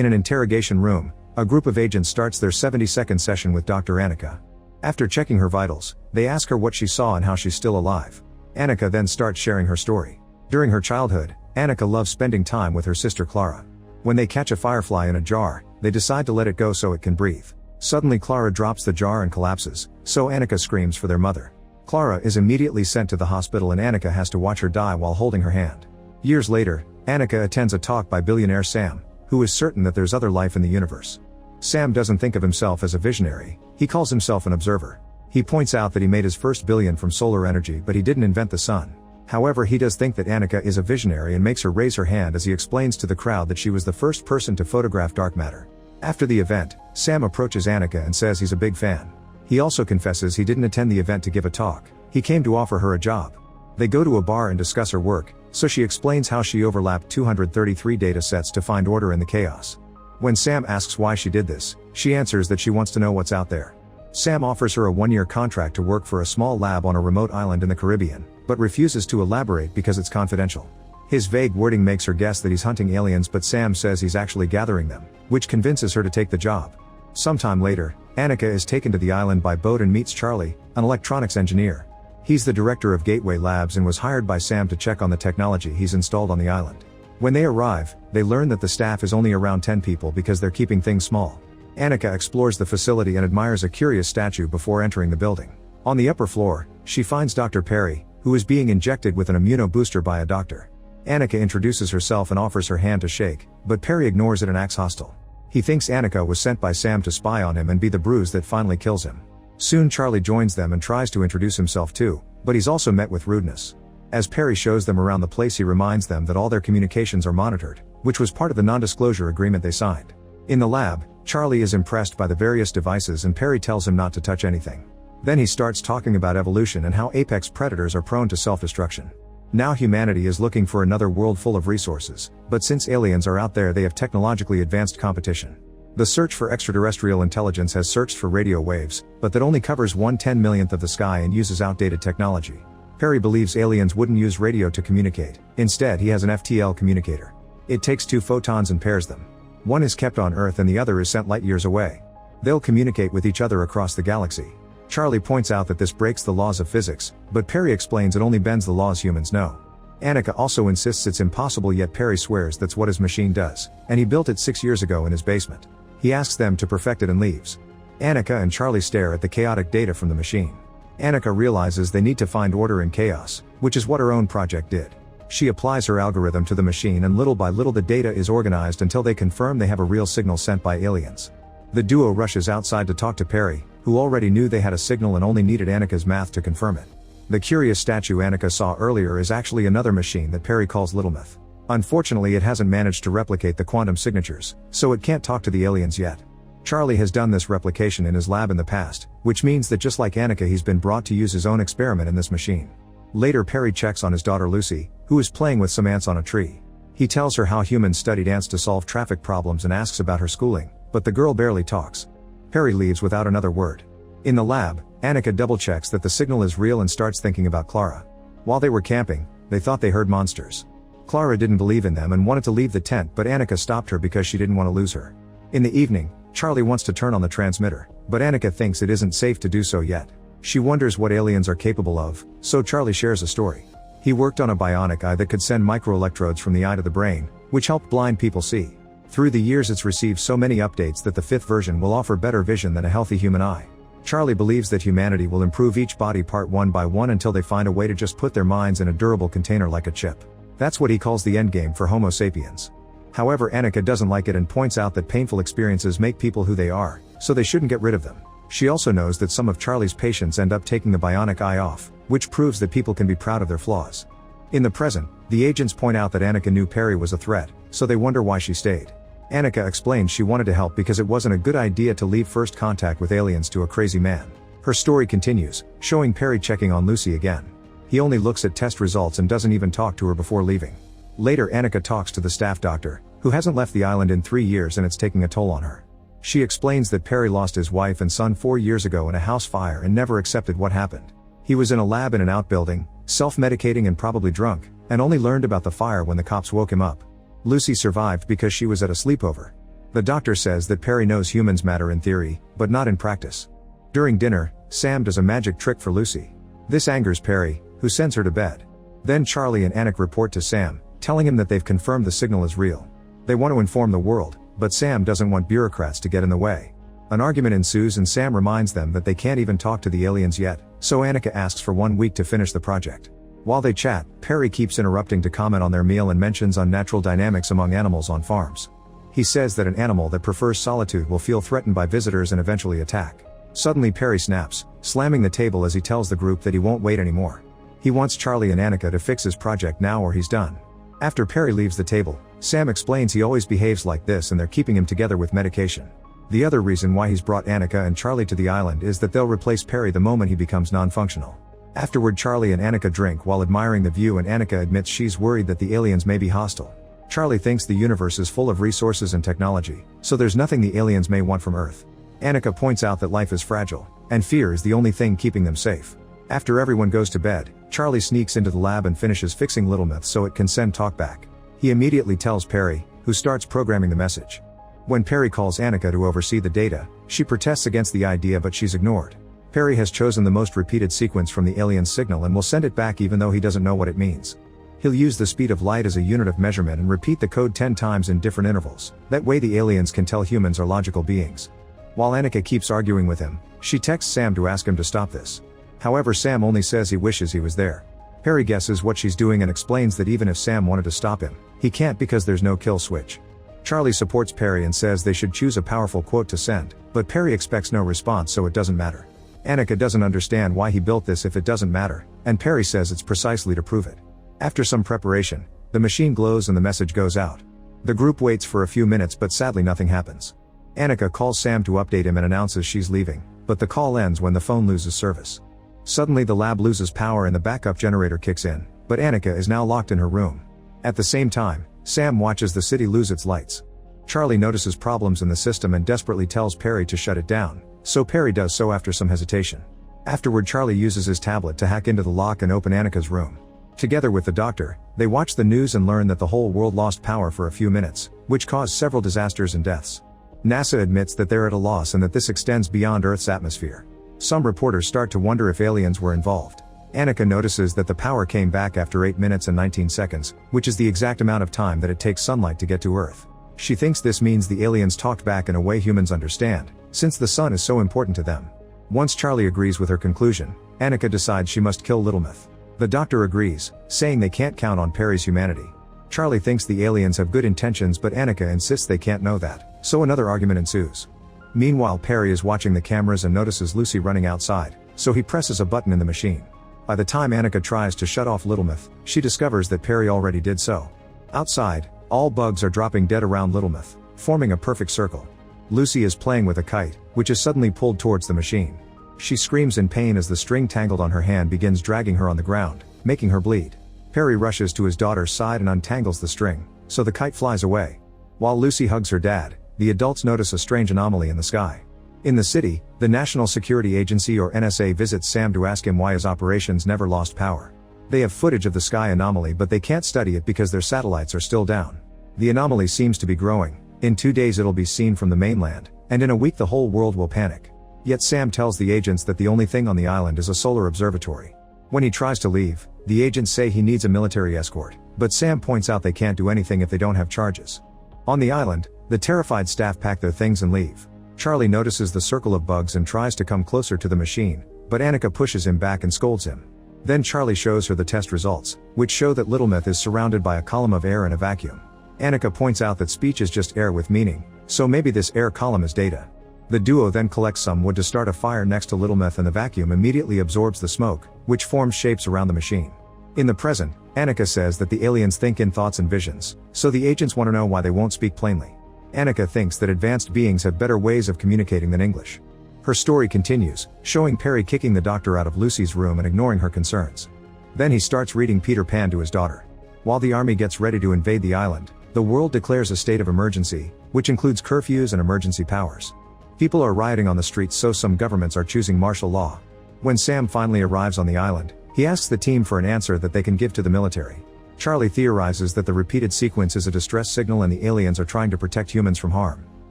In an interrogation room, a group of agents starts their 70-second session with Dr. Annika. After checking her vitals, they ask her what she saw and how she's still alive. Annika then starts sharing her story. During her childhood, Annika loves spending time with her sister Clara. When they catch a firefly in a jar, they decide to let it go so it can breathe. Suddenly Clara drops the jar and collapses, so Annika screams for their mother. Clara is immediately sent to the hospital and Annika has to watch her die while holding her hand. Years later, Annika attends a talk by billionaire Sam, who is certain that there's other life in the universe. Sam doesn't think of himself as a visionary, he calls himself an observer. He points out that he made his first billion from solar energy but he didn't invent the sun. However, he does think that Annika is a visionary and makes her raise her hand as he explains to the crowd that she was the first person to photograph dark matter. After the event, Sam approaches Annika and says he's a big fan. He also confesses he didn't attend the event to give a talk, he came to offer her a job. They go to a bar and discuss her work, so she explains how she overlapped 233 data sets to find order in the chaos. When Sam asks why she did this, she answers that she wants to know what's out there. Sam offers her a 1-year contract to work for a small lab on a remote island in the Caribbean, but refuses to elaborate because it's confidential. His vague wording makes her guess that he's hunting aliens, but Sam says he's actually gathering them, which convinces her to take the job. Sometime later, Annika is taken to the island by boat and meets Charlie, an electronics engineer. He's the director of Gateway Labs and was hired by Sam to check on the technology he's installed on the island. When they arrive, they learn that the staff is only around 10 people because they're keeping things small. Annika explores the facility and admires a curious statue before entering the building. On the upper floor, she finds Dr. Perry, who is being injected with an immunobooster by a doctor. Annika introduces herself and offers her hand to shake, but Perry ignores it and acts hostile. He thinks Annika was sent by Sam to spy on him and be the bruise that finally kills him. Soon Charlie joins them and tries to introduce himself too, but he's also met with rudeness. As Perry shows them around the place, he reminds them that all their communications are monitored, which was part of the non-disclosure agreement they signed. In the lab, Charlie is impressed by the various devices and Perry tells him not to touch anything. Then he starts talking about evolution and how apex predators are prone to self-destruction. Now humanity is looking for another world full of resources, but since aliens are out there, they have technologically advanced competition. The search for extraterrestrial intelligence has searched for radio waves, but that only covers 1/10,000,000th of the sky and uses outdated technology. Perry believes aliens wouldn't use radio to communicate, instead he has an FTL communicator. It takes 2 photons and pairs them. One is kept on Earth and the other is sent light years away. They'll communicate with each other across the galaxy. Charlie points out that this breaks the laws of physics, but Perry explains it only bends the laws humans know. Annika also insists it's impossible, yet Perry swears that's what his machine does, and he built it 6 years ago in his basement. He asks them to perfect it and leaves. Annika and Charlie stare at the chaotic data from the machine. Annika realizes they need to find order in chaos, which is what her own project did. She applies her algorithm to the machine and little by little the data is organized until they confirm they have a real signal sent by aliens. The duo rushes outside to talk to Perry, who already knew they had a signal and only needed Annika's math to confirm it. The curious statue Annika saw earlier is actually another machine that Perry calls Little Myth. Unfortunately, it hasn't managed to replicate the quantum signatures, so it can't talk to the aliens yet. Charlie has done this replication in his lab in the past, which means that just like Annika, he's been brought to use his own experiment in this machine. Later, Perry checks on his daughter Lucy, who is playing with some ants on a tree. He tells her how humans studied ants to solve traffic problems and asks about her schooling, but the girl barely talks. Perry leaves without another word. In the lab, Annika double-checks that the signal is real and starts thinking about Clara. While they were camping, they thought they heard monsters. Clara didn't believe in them and wanted to leave the tent, but Annika stopped her because she didn't want to lose her. In the evening, Charlie wants to turn on the transmitter, but Annika thinks it isn't safe to do so yet. She wonders what aliens are capable of, so Charlie shares a story. He worked on a bionic eye that could send microelectrodes from the eye to the brain, which helped blind people see. Through the years, it's received so many updates that the 5th version will offer better vision than a healthy human eye. Charlie believes that humanity will improve each body part one by one until they find a way to just put their minds in a durable container like a chip. That's what he calls the endgame for Homo sapiens. However, Annika doesn't like it and points out that painful experiences make people who they are, so they shouldn't get rid of them. She also knows that some of Charlie's patients end up taking the bionic eye off, which proves that people can be proud of their flaws. In the present, the agents point out that Annika knew Perry was a threat, so they wonder why she stayed. Annika explains she wanted to help because it wasn't a good idea to leave first contact with aliens to a crazy man. Her story continues, showing Perry checking on Lucy again. He only looks at test results and doesn't even talk to her before leaving. Later, Annika talks to the staff doctor, who hasn't left the island in 3 years and it's taking a toll on her. She explains that Perry lost his wife and son 4 years ago in a house fire and never accepted what happened. He was in a lab in an outbuilding, self-medicating and probably drunk, and only learned about the fire when the cops woke him up. Lucy survived because she was at a sleepover. The doctor says that Perry knows humans matter in theory, but not in practice. During dinner, Sam does a magic trick for Lucy. This angers Perry, who sends her to bed. Then Charlie and Anik report to Sam, telling him that they've confirmed the signal is real. They want to inform the world, but Sam doesn't want bureaucrats to get in the way. An argument ensues and Sam reminds them that they can't even talk to the aliens yet, so Annika asks for 1 week to finish the project. While they chat, Perry keeps interrupting to comment on their meal and mentions unnatural dynamics among animals on farms. He says that an animal that prefers solitude will feel threatened by visitors and eventually attack. Suddenly Perry snaps, slamming the table as he tells the group that he won't wait anymore. He wants Charlie and Annika to fix his project now or he's done. After Perry leaves the table, Sam explains he always behaves like this and they're keeping him together with medication. The other reason why he's brought Annika and Charlie to the island is that they'll replace Perry the moment he becomes non-functional. Afterward, Charlie and Annika drink while admiring the view and Annika admits she's worried that the aliens may be hostile. Charlie thinks the universe is full of resources and technology, so there's nothing the aliens may want from Earth. Annika points out that life is fragile, and fear is the only thing keeping them safe. After everyone goes to bed, Charlie sneaks into the lab and finishes fixing Littlemouth so it can send talkback. He immediately tells Perry, who starts programming the message. When Perry calls Annika to oversee the data, she protests against the idea but she's ignored. Perry has chosen the most repeated sequence from the alien signal and will send it back even though he doesn't know what it means. He'll use the speed of light as a unit of measurement and repeat the code 10 times in different intervals. That way the aliens can tell humans are logical beings. While Annika keeps arguing with him, she texts Sam to ask him to stop this. However, Sam only says he wishes he was there. Perry guesses what she's doing and explains that even if Sam wanted to stop him, he can't because there's no kill switch. Charlie supports Perry and says they should choose a powerful quote to send, but Perry expects no response so it doesn't matter. Annika doesn't understand why he built this if it doesn't matter, and Perry says it's precisely to prove it. After some preparation, the machine glows and the message goes out. The group waits for a few minutes but sadly nothing happens. Annika calls Sam to update him and announces she's leaving, but the call ends when the phone loses service. Suddenly the lab loses power and the backup generator kicks in, but Annika is now locked in her room. At the same time, Sam watches the city lose its lights. Charlie notices problems in the system and desperately tells Perry to shut it down, so Perry does so after some hesitation. Afterward, Charlie uses his tablet to hack into the lock and open Annika's room. Together with the doctor, they watch the news and learn that the whole world lost power for a few minutes, which caused several disasters and deaths. NASA admits that they're at a loss and that this extends beyond Earth's atmosphere. Some reporters start to wonder if aliens were involved. Annika notices that the power came back after 8 minutes and 19 seconds, which is the exact amount of time that it takes sunlight to get to Earth. She thinks this means the aliens talked back in a way humans understand, since the sun is so important to them. Once Charlie agrees with her conclusion, Annika decides she must kill Littlemouth. The doctor agrees, saying they can't count on Perry's humanity. Charlie thinks the aliens have good intentions but Annika insists they can't know that, so another argument ensues. Meanwhile, Perry is watching the cameras and notices Lucy running outside, so he presses a button in the machine. By the time Annika tries to shut off Littlemouth, she discovers that Perry already did so. Outside, all bugs are dropping dead around Littlemouth, forming a perfect circle. Lucy is playing with a kite, which is suddenly pulled towards the machine. She screams in pain as the string tangled on her hand begins dragging her on the ground, making her bleed. Perry rushes to his daughter's side and untangles the string, so the kite flies away. While Lucy hugs her dad, the adults notice a strange anomaly in the sky. In the city, the National Security Agency or NSA visits Sam to ask him why his operations never lost power. They have footage of the sky anomaly but they can't study it because their satellites are still down. The anomaly seems to be growing. In 2 days it'll be seen from the mainland, and in a week the whole world will panic. Yet Sam tells the agents that the only thing on the island is a solar observatory. When he tries to leave, the agents say he needs a military escort, but Sam points out they can't do anything if they don't have charges. On the island, the terrified staff pack their things and leave. Charlie notices the circle of bugs and tries to come closer to the machine, but Annika pushes him back and scolds him. Then Charlie shows her the test results, which show that Littlemouth is surrounded by a column of air and a vacuum. Annika points out that speech is just air with meaning, so maybe this air column is data. The duo then collects some wood to start a fire next to Littlemouth and the vacuum immediately absorbs the smoke, which forms shapes around the machine. In the present, Annika says that the aliens think in thoughts and visions, so the agents want to know why they won't speak plainly. Annika thinks that advanced beings have better ways of communicating than English. Her story continues, showing Perry kicking the doctor out of Lucy's room and ignoring her concerns. Then he starts reading Peter Pan to his daughter. While the army gets ready to invade the island, the world declares a state of emergency, which includes curfews and emergency powers. People are rioting on the streets, so some governments are choosing martial law. When Sam finally arrives on the island, he asks the team for an answer that they can give to the military. Charlie theorizes that the repeated sequence is a distress signal and the aliens are trying to protect humans from harm.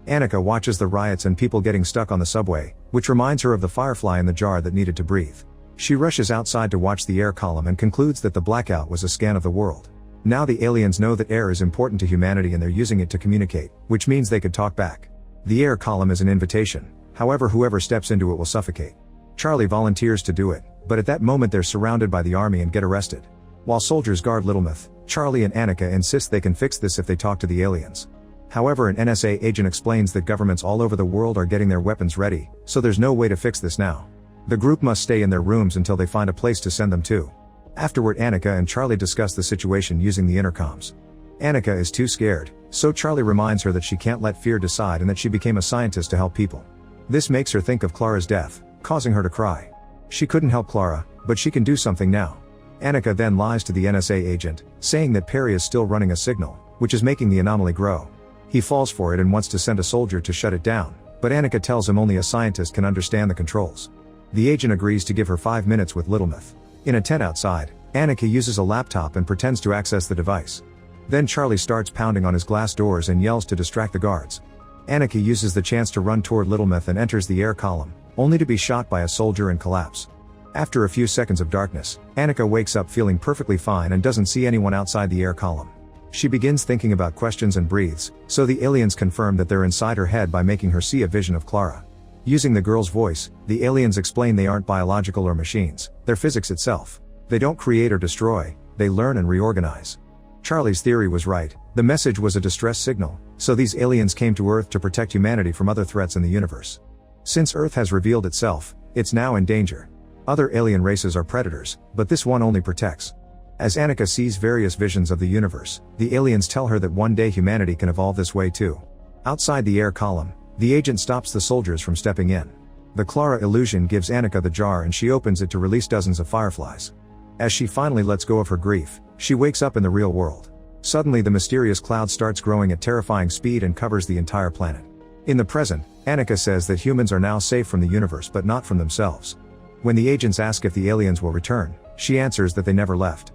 Annika watches the riots and people getting stuck on the subway, which reminds her of the firefly in the jar that needed to breathe. She rushes outside to watch the air column and concludes that the blackout was a scan of the world. Now the aliens know that air is important to humanity and they're using it to communicate, which means they could talk back. The air column is an invitation, however whoever steps into it will suffocate. Charlie volunteers to do it, but at that moment they're surrounded by the army and get arrested. While soldiers guard Littlemouth, Charlie and Annika insist they can fix this if they talk to the aliens. However, an NSA agent explains that governments all over the world are getting their weapons ready, so there's no way to fix this now. The group must stay in their rooms until they find a place to send them to. Afterward, Annika and Charlie discuss the situation using the intercoms. Annika is too scared, so Charlie reminds her that she can't let fear decide and that she became a scientist to help people. This makes her think of Clara's death, causing her to cry. She couldn't help Clara, but she can do something now. Annika then lies to the NSA agent, saying that Perry is still running a signal, which is making the anomaly grow. He falls for it and wants to send a soldier to shut it down, but Annika tells him only a scientist can understand the controls. The agent agrees to give her 5 minutes with Littlemouth. In a tent outside, Annika uses a laptop and pretends to access the device. Then Charlie starts pounding on his glass doors and yells to distract the guards. Annika uses the chance to run toward Littlemouth and enters the air column, only to be shot by a soldier and collapse. After a few seconds of darkness, Annika wakes up feeling perfectly fine and doesn't see anyone outside the air column. She begins thinking about questions and breathes, so the aliens confirm that they're inside her head by making her see a vision of Clara. Using the girl's voice, the aliens explain they aren't biological or machines, they're physics itself. They don't create or destroy, they learn and reorganize. Charlie's theory was right, the message was a distress signal, so these aliens came to Earth to protect humanity from other threats in the universe. Since Earth has revealed itself, it's now in danger. Other alien races are predators, but this one only protects. As Annika sees various visions of the universe, the aliens tell her that one day humanity can evolve this way too. Outside the air column, the agent stops the soldiers from stepping in. The Clara illusion gives Annika the jar and she opens it to release dozens of fireflies. As she finally lets go of her grief, she wakes up in the real world. Suddenly the mysterious cloud starts growing at terrifying speed and covers the entire planet. In the present, Annika says that humans are now safe from the universe but not from themselves. When the agents ask if the aliens will return, she answers that they never left.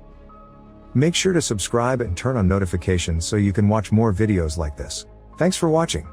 Make sure to subscribe and turn on notifications so you can watch more videos like this. Thanks for watching.